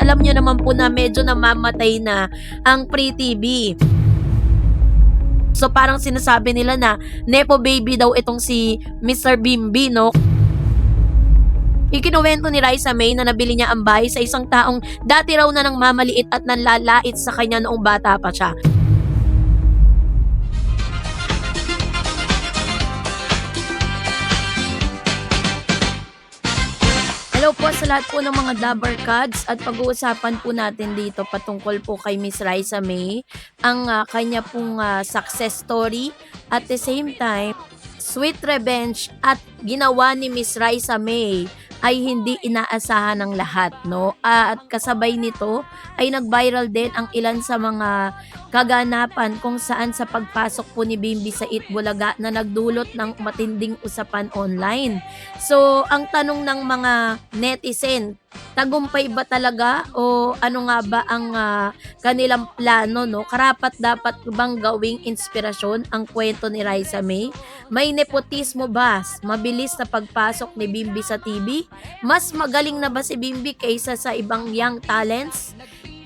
alam nyo naman po na medyo namamatay na ang Free TV. So parang sinasabi nila na nepo baby daw itong si Mr. Bimbi, no? Ikinuwento ni Raisa May na nabili niya ang bahay sa isang taong dati raw na nang mamaliit at nanlalait sa kanya noong bata pa siya. Hello po sa lahat po ng mga Dabber Cards at pag-uusapan po natin dito patungkol po kay Miss Raisa May, ang kanya pong success story at the same time, sweet revenge at ginawa ni Miss Raisa May ay hindi inaasahan ng lahat, no? At kasabay nito ay nag-viral din ang ilan sa mga kaganapan kung saan sa pagpasok po ni Bimbi sa Itbulaga na nagdulot ng matinding usapan online. So, ang tanong ng mga netizen, tagumpay ba talaga o ano nga ba ang kanilang plano, no? Karapat dapat bang gawing inspirasyon ang kwento ni Raisa May? May nepotismo ba? Mabilis na pagpasok ni Bimbi sa TV? Mas magaling na ba si Bimbi kaysa sa ibang young talents?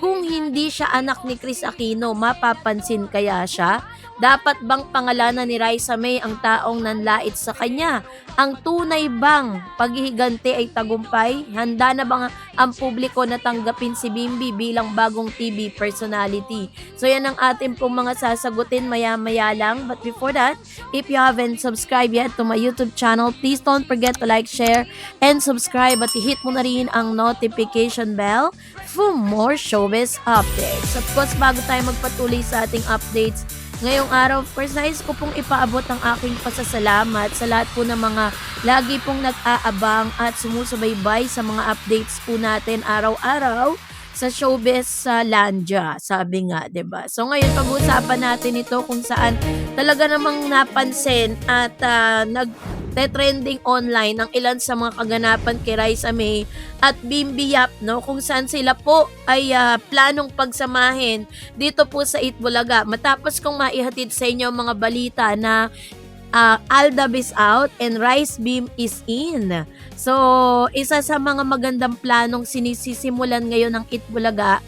Kung hindi siya anak ni Chris Aquino, mapapansin kaya siya? Dapat bang pangalanan ni Raisa May ang taong nanlait sa kanya? Ang tunay bang paghihiganti ay tagumpay? Handa na bang ang publiko na tanggapin si Bimbi bilang bagong TV personality? So yan ang ating pong mga sasagutin maya-maya lang. But before that, if you haven't subscribed yet to my YouTube channel, please don't forget to like, share, and subscribe at i-hit mo na rin ang notification bell for more showbiz updates. Of course, bago tayo magpatuloy sa ating updates ngayong araw, first nais ko pong ipaabot ang aking pasasalamat sa lahat po ng mga lagi pong nag-aabang at sumusubaybay sa mga updates po natin araw-araw sa showbiz sa Landia, sabi nga, 'di ba? So ngayon pag-uusapan natin ito kung saan talaga namang napansin at nag-trending online ang ilan sa mga kaganapan kay Raisa May at Bimbi Yap, no, kung saan sila po ay planong pagsamahin dito po sa Itbulaga matapos kong maihatid sa inyo mga balita na Aldab is out and Rice Beam is in. So, isa sa mga magandang planong sinisisimulan ngayon ng Itbulaga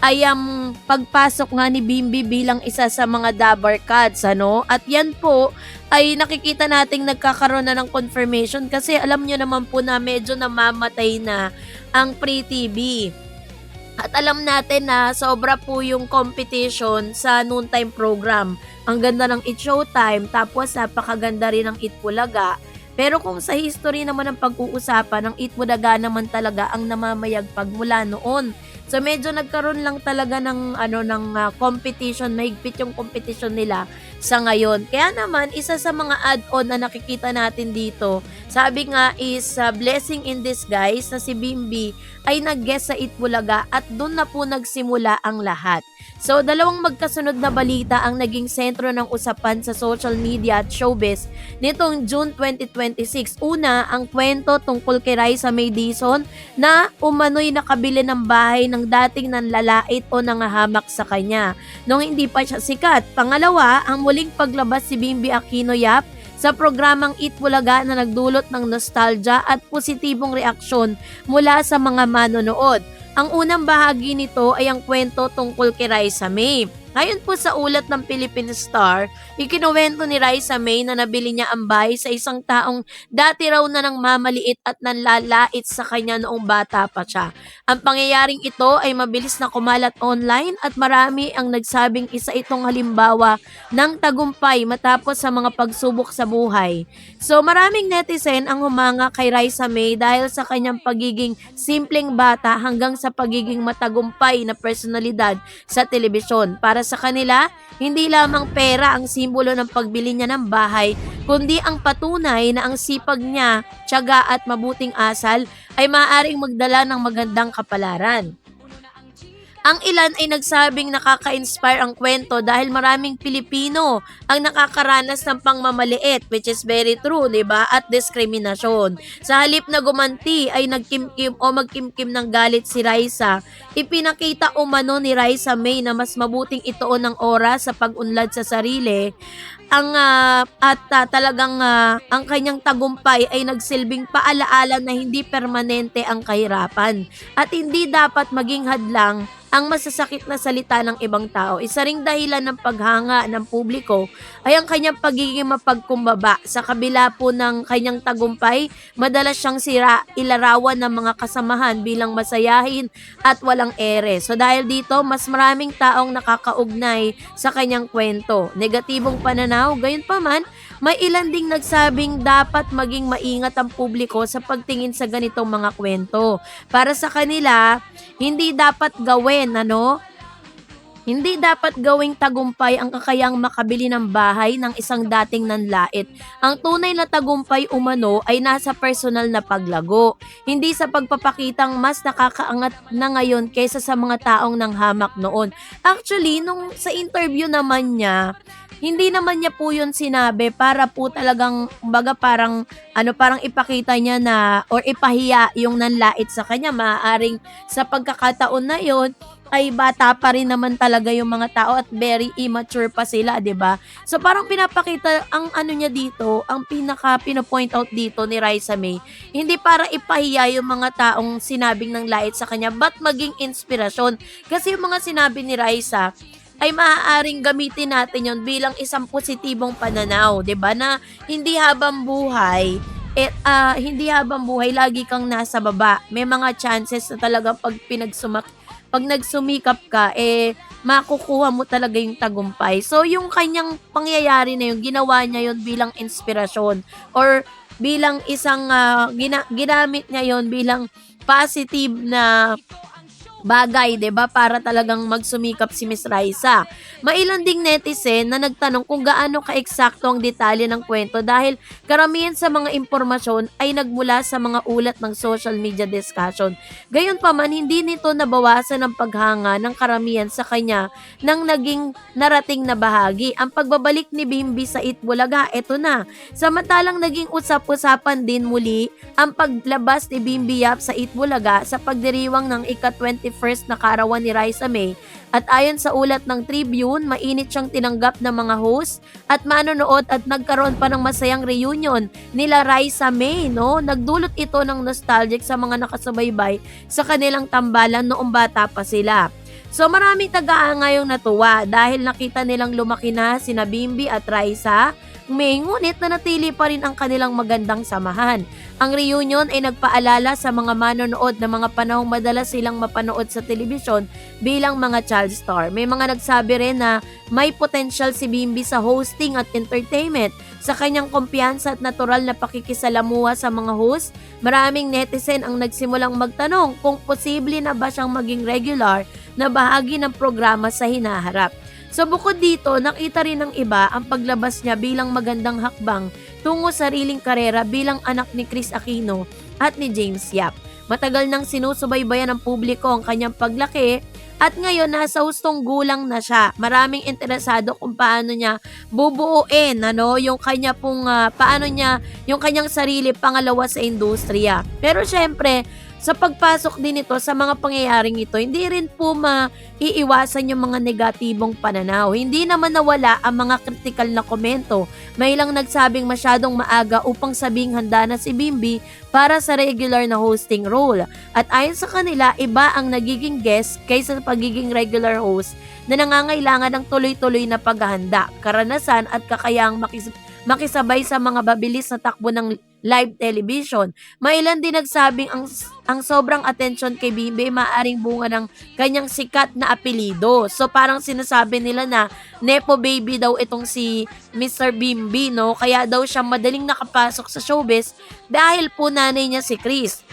ay ang pagpasok nga ni Bimbi bilang isa sa mga Dabber Cards, ano? At yan po ay nakikita nating nagkakaroon na ng confirmation kasi alam nyo naman po na medyo namamatay na ang Free TV. At alam natin na sobra po yung competition sa noontime program. Ang ganda ng It Showtime, tapos napakaganda rin ng Itbulaga. Pero kung sa history naman ng pag-uusapan, ang Itbulaga naman talaga ang namamayagpag mula noon. So medyo nagkaroon lang talaga ng competition, mahigpit yung competition nila sa ngayon. Kaya naman isa sa mga add-on na nakikita natin dito, sabi nga is blessing in disguise na si Bimbi ay nag-guest sa Itbulaga at doon na po nagsimula ang lahat. So, dalawang magkasunod na balita ang naging sentro ng usapan sa social media at showbiz nitong June 2026. Una, ang kwento tungkol kay Raisa May Dizon na umano'y nakabili ng bahay ng dating nanlalait o nangahamak sa kanya nung hindi pa siya sikat. Pangalawa, ang muling paglabas si Bimbi Aquino Yap sa programang Itbulaga na nagdulot ng nostalgia at positibong reaksyon mula sa mga manonood. Ang unang bahagi nito ay ang kwento tungkol kay Raisa May. Ayon po sa ulat ng Philippine Star, ikinuwento ni Raisa May na nabili niya ang bahay sa isang taong dati raw na nang mamaliit at nanlalait sa kanya noong bata pa siya. Ang pangyayaring ito ay mabilis na kumalat online at marami ang nagsabing isa itong halimbawa ng tagumpay matapos sa mga pagsubok sa buhay. So maraming netizen ang humanga kay Raisa May dahil sa kanyang pagiging simpleng bata hanggang sa pagiging matagumpay na personalidad sa telebisyon. Para sa kanila, hindi lamang pera ang simbolo ng pagbili niya ng bahay, kundi ang patunay na ang sipag niya, tiyaga at mabuting asal ay maaaring magdala ng magandang kapalaran. Ang ilan ay nagsabing nakaka-inspire ang kwento dahil maraming Pilipino ang nakakaranas ng pangmamaliit, which is very true, di ba? At diskriminasyon. Sa halip na gumanti ay nagkimkim o magkimkim ng galit si Raisa, ipinakita umano ni Raisa May na mas mabuting ituon ng oras sa pag-unlad sa sarili Talagang ang kanyang tagumpay ay nagsilbing paalaala na hindi permanente ang kahirapan at hindi dapat maging hadlang ang masasakit na salita ng ibang tao. Isa ring dahilan ng paghanga ng publiko ay ang kanyang pagiging mapagkumbaba. Sa kabila po ng kanyang tagumpay, madalas siyang ilarawan ng mga kasamahan bilang masayahin at walang ere. So dahil dito, mas maraming taong nakakaugnay sa kanyang kwento. Negatibong pananaw, gayunpaman, may ilan ding nagsabing dapat maging maingat ang publiko sa pagtingin sa ganitong mga kwento. Para sa kanila, hindi dapat hindi dapat gawing tagumpay ang kakayang makabili ng bahay ng isang dating nanlait. Ang tunay na tagumpay umano ay nasa personal na paglago, hindi sa pagpapakitang mas nakakaangat na ngayon kaysa sa mga taong nanghamak noon. Actually, nung sa interview naman niya, hindi naman niya po yun sinabi para po talagang, kumbaga parang ipakita niya na or ipahiya yung nanlait sa kanya. Maaaring sa pagkakataon na yon ay bata pa rin naman talaga yung mga tao at very immature pa sila, 'di ba? So parang pinapakita ang ano niya dito, ang pino-point out dito ni Raisa May, hindi para ipahiya yung mga taong sinabing ng lait sa kanya, but maging inspirasyon. Kasi yung mga sinabi ni Raisa ay maaaring gamitin natin yon bilang isang positibong pananaw, 'di ba? Na hindi habang buhay lagi kang nasa baba. May mga chances na talaga pag nagsumikap ka, makukuha mo talaga yung tagumpay. So, yung kanyang pangyayari na yun, ginawa niya yun bilang inspirasyon or bilang isang, ginamit niya yun bilang positive na bagay, 'di ba? Para talagang magsumikap si Miss Raisa. Mailan ding netizen na nagtanong kung gaano ka-eksakto ang detalye ng kwento dahil karamihan sa mga impormasyon ay nagmula sa mga ulat ng social media discussion. Gayunpaman, hindi nito nabawasan ang paghanga ng karamihan sa kanya nang naging narating na bahagi. Ang pagbabalik ni Bimbi sa Itbulaga, eto na. Samantalang naging usap-usapan din muli ang paglabas ni Bimbi Yap sa Itbulaga sa pagdiriwang ng ika-21st na kaarawan ni Raisa May. At ayon sa ulat ng Tribune, mainit siyang tinanggap ng mga host at manonood at nagkaroon pa ng masayang reunion nila Raisa May, no? Nagdulot ito ng nostalgic sa mga nakasubaybay sa kanilang tambalan noong bata pa sila. So maraming taga-ngayong natuwa dahil nakita nilang lumaki na sina Bimbi at Raisa May, ngunit nanatili pa rin ang kanilang magandang samahan. Ang reunion ay nagpaalala sa mga manonood na mga panahong madalas silang mapanood sa telebisyon bilang mga child star. May mga nagsabi rin na may potential si Bimbi sa hosting at entertainment. Sa kanyang kumpiyansa at natural na pakikisalamuha sa mga host, maraming netizen ang nagsimulang magtanong kung posible na ba siyang maging regular na bahagi ng programa sa hinaharap. So bukod dito, nakita rin ng iba ang paglabas niya bilang magandang hakbang tungo sa sariling karera bilang anak ni Kris Aquino at ni James Yap. Matagal nang sinusubaybayan ng publiko ang kanyang paglaki at ngayon nasa hustong gulang na siya. Maraming interesado kung paano niya bubuuin yung kanya pong yung kanyang sarili pangalawa sa industriya. Pero syempre, sa pagpasok din ito sa mga pangyayaring ito, hindi rin po maiiwasan yung mga negatibong pananaw. Hindi naman nawala ang mga kritikal na komento. May ilang nagsabing masyadong maaga upang sabing handa na si Bimbi para sa regular na hosting role. At ayon sa kanila, iba ang nagiging guest kaysa sa pagiging regular host na nangangailangan ng tuloy-tuloy na paghahanda, karanasan at kakayahang makisabay sa mga babilis na takbo ng live television. Mailan din nagsabing ang sobrang attention kay Bimbi maaring bunga ng kanyang sikat na apelido. So parang sinasabi nila na nepo baby daw itong si Mr. Bimbi, no? Kaya daw siya madaling nakapasok sa showbiz dahil po nanay niya si Kris.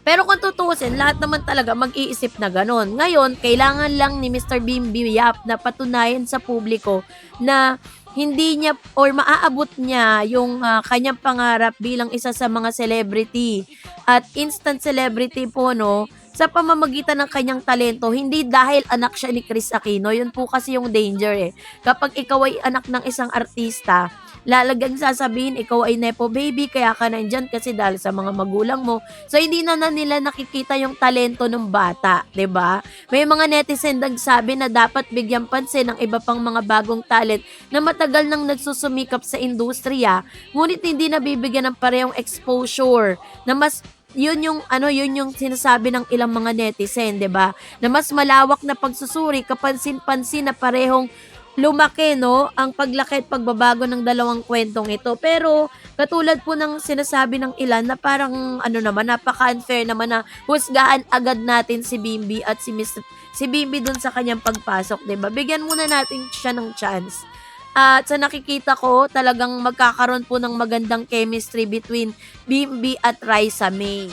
Pero kung tutuusin, lahat naman talaga mag-iisip na ganon. Ngayon, kailangan lang ni Mr. Bimbi Yap na patunayan sa publiko na hindi niya or maaabot niya yung kanyang pangarap bilang isa sa mga celebrity. At instant celebrity po, no, sa pamamagitan ng kanyang talento, hindi dahil anak siya ni Chris Aquino. Yun po kasi yung danger eh. Kapag ikaw ay anak ng isang artista, lalagyan sasabihin ikaw ay nepo baby kaya ka nandyan kasi dahil sa mga magulang mo. So hindi na nila nakikita yung talento ng bata, 'di ba? May mga netizen nagsabi na dapat bigyan pansin ng iba pang mga bagong talent na matagal nang nagsusumikap sa industriya, ngunit hindi nabibigyan ng parehong exposure na mas yun yung sinasabi ng ilang mga netizen, 'di ba? Na mas malawak na pagsusuri, kapansin-pansin na parehong lumaki 'no, ang paglaki at pagbabago ng dalawang kuwentong ito. Pero katulad po ng sinasabi ng ilan na parang ano naman, napaka-unfair naman na husgahan agad natin si Bimbi at si Bimbi dun sa kanyang pagpasok, 'di ba? Bigyan muna natin siya ng chance. At sa nakikita ko talagang magkakaroon po ng magandang chemistry between Bimbi at Raisa May.